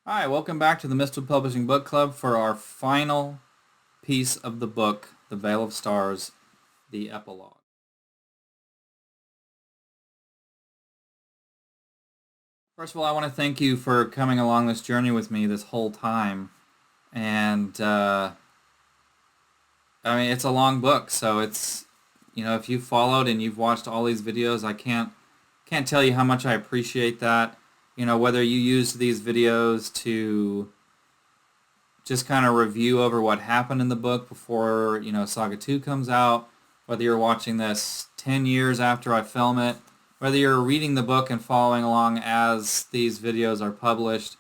Hi, welcome back to the Mistwood Publishing Book Club for our final piece of the book, The Veil of Stars, the Epilogue. First of all, I want to thank you for coming along this journey with me this whole time. And, I mean, it's a long book, so if you followed and you've watched all these videos, I can't tell you how much I appreciate that. Whether you used these videos to just kind of review over what happened in the book before, Saga 2 comes out, whether you're watching this 10 years after I film it, whether you're reading the book and following along as these videos are published,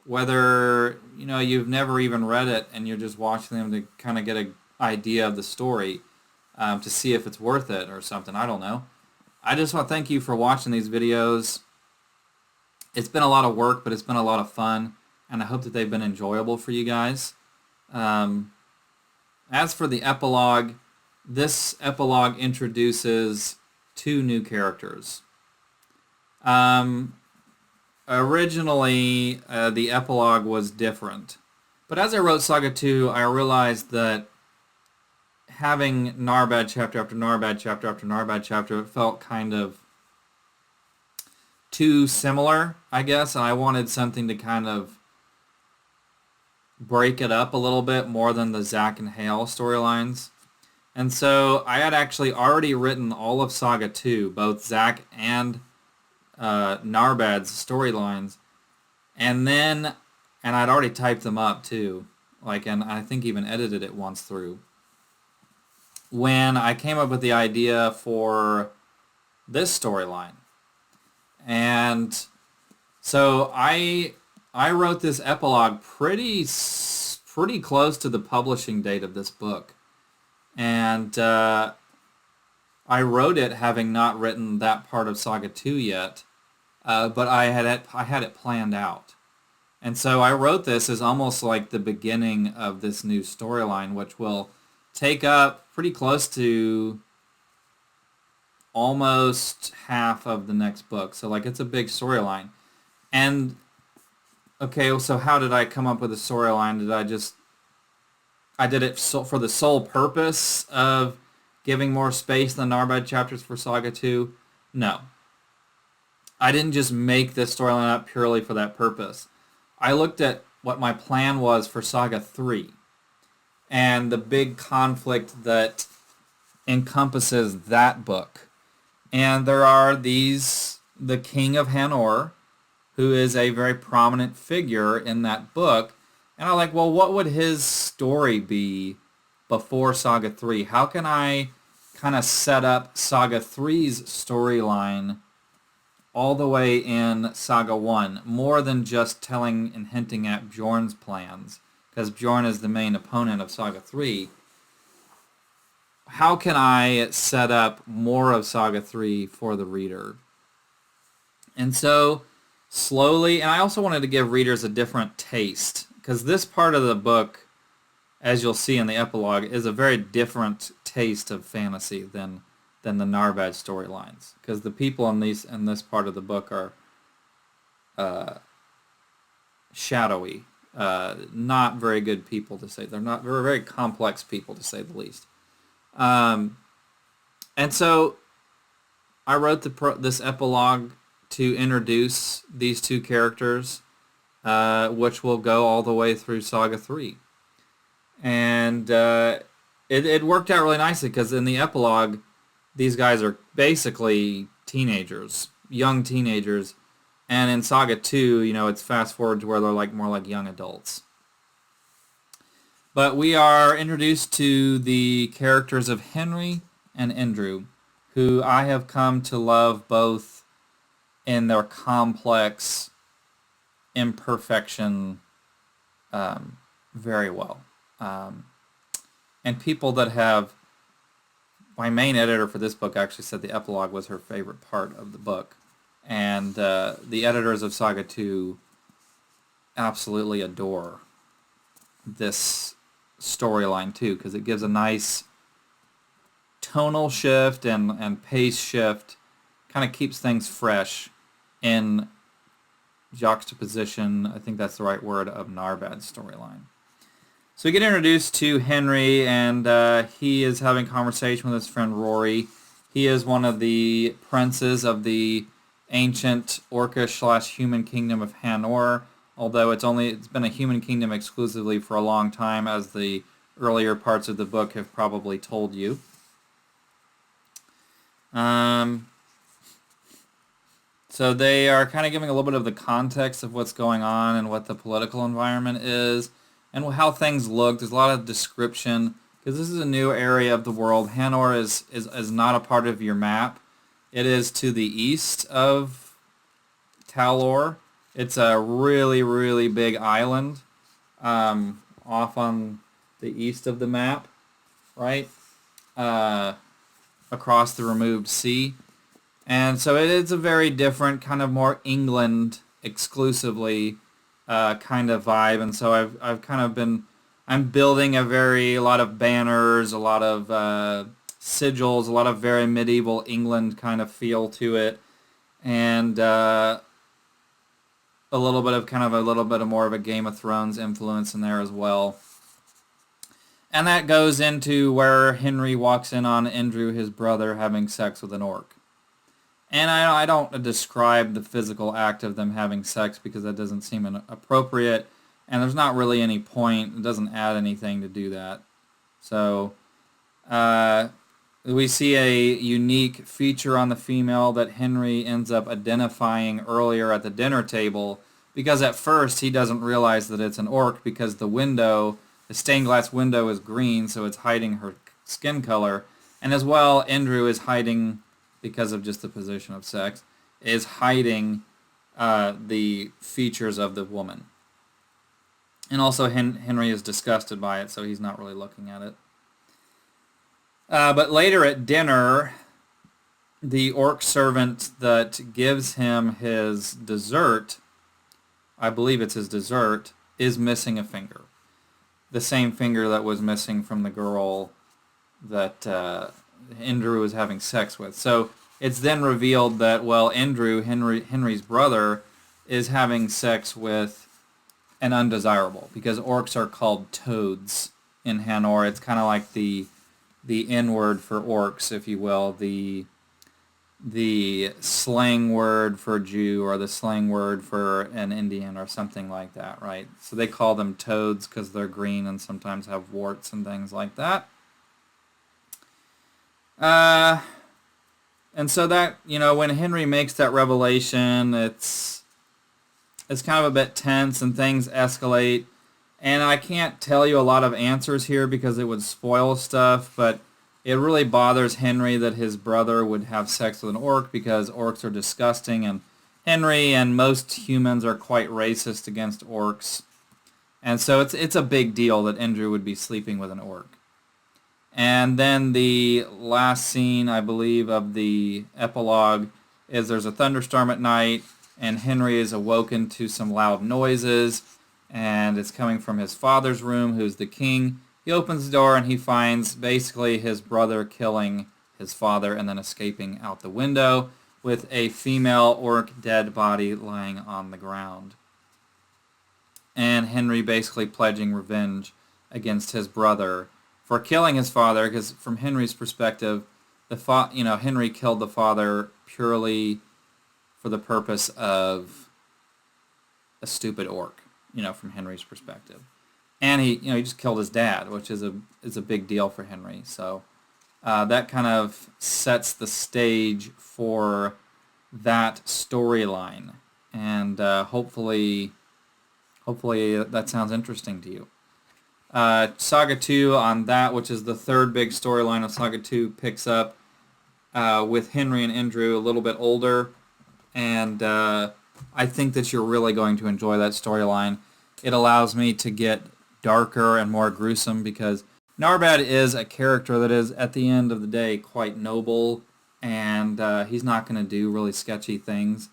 whether, you've never even read it and you're just watching them to kind of get an idea of the story, to see if it's worth it or something, I don't know. I just want to thank you for watching these videos. It's been a lot of work, but it's been a lot of fun, and I hope that they've been enjoyable for you guys. As for the epilogue, this epilogue introduces two new characters. Originally, the epilogue was different, but as I wrote Saga 2, I realized that having Narbad chapter after Narbad chapter after Narbad chapter, it felt kind of too similar, I guess, and I wanted something to kind of break it up a little bit more than the Zack and Hale storylines. And so I had actually already written all of Saga 2, both Zack and Narbad's storylines, and I'd already typed them up too, and I think even edited it once through. When I came up with the idea for this storyline. And so I wrote this epilogue pretty close to the publishing date of this book. And I wrote it having not written that part of Saga 2 yet, but I had it planned out. And so I wrote this as almost like the beginning of this new storyline, which will take up pretty close to almost half of the next book. So it's a big storyline. And okay, so how did I come up with a storyline? I did it for the sole purpose of giving more space in the Narbad chapters for Saga 2? No. I didn't just make this storyline up purely for that purpose. I looked at what my plan was for Saga 3 and the big conflict that encompasses that book. And there are the King of Hanor, who is a very prominent figure in that book. And I'm like, well, what would his story be before Saga 3? How can I kind of set up Saga 3's storyline all the way in Saga 1, more than just telling and hinting at Bjorn's plans, because Bjorn is the main opponent of Saga 3. How can I set up more of Saga 3 for the reader? And so slowly, and I also wanted to give readers a different taste, because this part of the book, as you'll see in the epilogue, is a very different taste of fantasy than the Narbad storylines, because the people in this part of the book are shadowy, not very good people to say. They're not very, very complex people to say the least. And so I wrote this epilogue to introduce these two characters, which will go all the way through Saga 3. And it worked out really nicely, because in the epilogue, these guys are basically teenagers, young teenagers. And in Saga 2, it's fast forward to where they're more like young adults. But we are introduced to the characters of Henry and Andrew, who I have come to love both in their complex imperfection very well. And people that have... My main editor for this book actually said the epilogue was her favorite part of the book. And the editors of Saga 2 absolutely adore this storyline too, because it gives a nice tonal shift and pace shift, kind of keeps things fresh in juxtaposition, I think that's the right word, of Narbad's storyline. So we get introduced to Henry, and he is having a conversation with his friend Rory. He is one of the princes of the ancient Orcish/human kingdom of Hanor, although it's been a human kingdom exclusively for a long time, as the earlier parts of the book have probably told you. So they are kind of giving a little bit of the context of what's going on and what the political environment is and how things look. There's a lot of description because this is a new area of the world. Hanor is not a part of your map. It is to the east of Talor. It's a really, really big island off on the east of the map, right? Across the removed sea. And so it is a very different, kind of more England exclusively kind of vibe. And so I've kind of been, I'm building a lot of banners, a lot of sigils, a lot of very medieval England kind of feel to it. And a little bit of more of a Game of Thrones influence in there as well. And that goes into where Henry walks in on Andrew, his brother, having sex with an orc. And I don't describe the physical act of them having sex because that doesn't seem appropriate, and there's not really any point. It doesn't add anything to do that. So we see a unique feature on the female that Henry ends up identifying earlier at the dinner table, because at first he doesn't realize that it's an orc because the stained glass window is green, so it's hiding her skin color. And as well, Andrew is hiding, because of just the position of sex, is hiding the features of the woman. And also Henry is disgusted by it, so he's not really looking at it. But later at dinner, the orc servant that gives him his dessert, I believe it's his dessert, is missing a finger. The same finger that was missing from the girl that Andrew was having sex with. So it's then revealed that, well, Andrew, Henry's brother, is having sex with an undesirable, because orcs are called toads in Hanor. It's kind of like the N-word for orcs, if you will, the slang word for Jew, or the slang word for an Indian, or something like that, right? So they call them toads because they're green and sometimes have warts and things like that. And so that, when Henry makes that revelation, it's kind of a bit tense and things escalate. And I can't tell you a lot of answers here because it would spoil stuff, but it really bothers Henry that his brother would have sex with an orc because orcs are disgusting, and Henry and most humans are quite racist against orcs. And so it's a big deal that Andrew would be sleeping with an orc. And then the last scene, I believe, of the epilogue is there's a thunderstorm at night, and Henry is awoken to some loud noises, and it's coming from his father's room, who's the king. He opens the door, and he finds basically his brother killing his father and then escaping out the window with a female orc dead body lying on the ground. And Henry basically pledging revenge against his brother for killing his father, because from Henry's perspective, Henry killed the father purely for the purpose of a stupid orc, from Henry's perspective. And he just killed his dad, which is a big deal for Henry. So that kind of sets the stage for that storyline, and hopefully that sounds interesting to you. Saga 2 on that, which is the third big storyline of Saga 2, picks up with Henry and Andrew a little bit older, and I think that you're really going to enjoy that storyline. It allows me to get darker and more gruesome because Narbad is a character that is, at the end of the day, quite noble, and he's not going to do really sketchy things.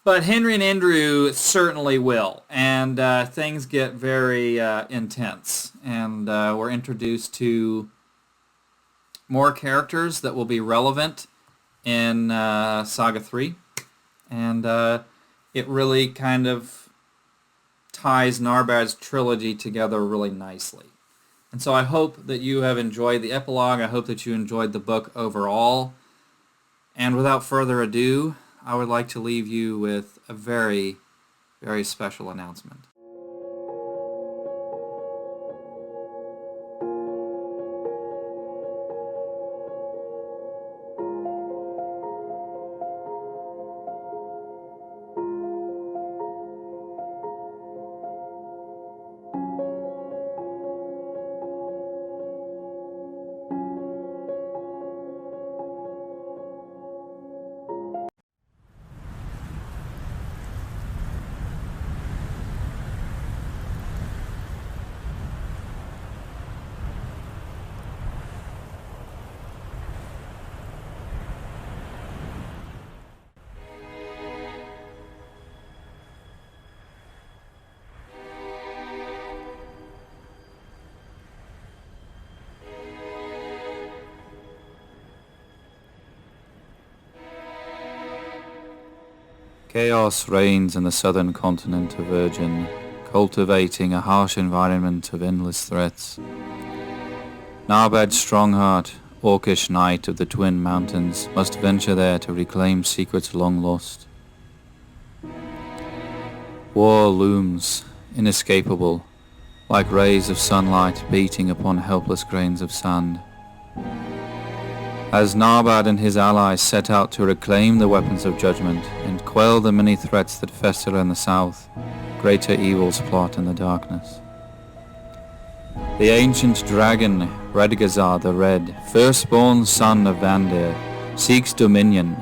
But Henry and Andrew certainly will, and things get very intense, and we're introduced to more characters that will be relevant in Saga 3, and it really kind of ties Narbad's trilogy together really nicely. And so I hope that you have enjoyed the epilogue. I hope that you enjoyed the book overall. And without further ado, I would like to leave you with a very, very special announcement. Chaos reigns in the southern continent of Virgin, cultivating a harsh environment of endless threats. Narbad Strongheart, orcish knight of the Twin Mountains, must venture there to reclaim secrets long lost. War looms, inescapable, like rays of sunlight beating upon helpless grains of sand. As Narbad and his allies set out to reclaim the weapons of judgment and quell the many threats that fester in the south, greater evils plot in the darkness. The ancient dragon, Redgazar the Red, firstborn son of Vandir, seeks dominion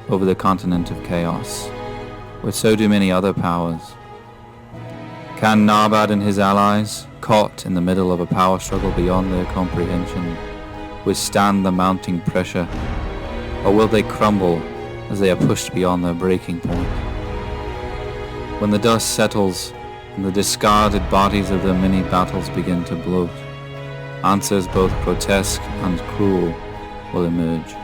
over the continent of chaos, where so do many other powers. Can Narbad and his allies, caught in the middle of a power struggle beyond their comprehension, withstand the mounting pressure, or will they crumble as they are pushed beyond their breaking point? When the dust settles and the discarded bodies of their many battles begin to bloat, answers both grotesque and cruel will emerge.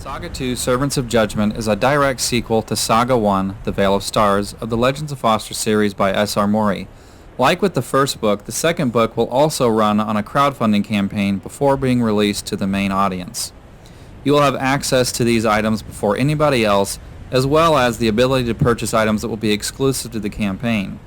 Saga 2, Servants of Judgment is a direct sequel to Saga 1, The Veil of Stars, of the Legends of Foster series by S.R. Mowry. Like with the first book, the second book will also run on a crowdfunding campaign before being released to the main audience. You will have access to these items before anybody else, as well as the ability to purchase items that will be exclusive to the campaign.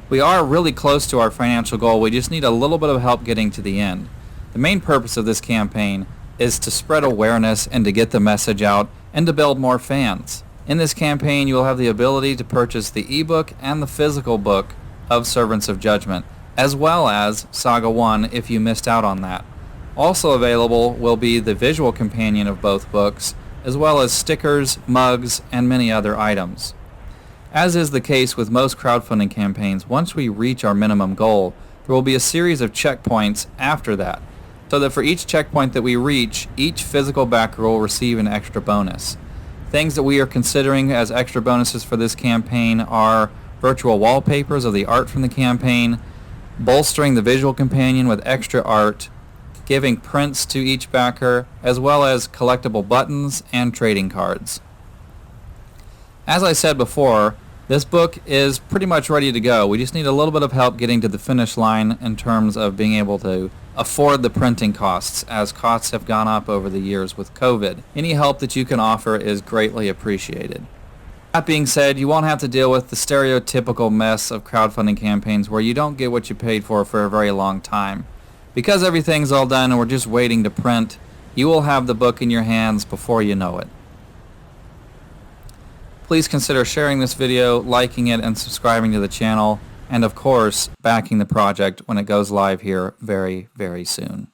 We are really close to our financial goal, we just need a little bit of help getting to the end. The main purpose of this campaign is to spread awareness and to get the message out and to build more fans. In this campaign, you will have the ability to purchase the ebook and the physical book of Servants of Judgment, as well as Saga 1 if you missed out on that. Also available will be the visual companion of both books, as well as stickers, mugs, and many other items. As is the case with most crowdfunding campaigns, once we reach our minimum goal, there will be a series of checkpoints after that, so that for each checkpoint that we reach, each physical backer will receive an extra bonus. Things that we are considering as extra bonuses for this campaign are virtual wallpapers of the art from the campaign, bolstering the visual companion with extra art, giving prints to each backer, as well as collectible buttons and trading cards. As I said before, this book is pretty much ready to go. We just need a little bit of help getting to the finish line in terms of being able to afford the printing costs, as costs have gone up over the years with COVID. Any help that you can offer is greatly appreciated. That being said, you won't have to deal with the stereotypical mess of crowdfunding campaigns where you don't get what you paid for a very long time. Because everything's all done and we're just waiting to print, you will have the book in your hands before you know it. Please consider sharing this video, liking it, and subscribing to the channel, and of course, backing the project when it goes live here very, very soon.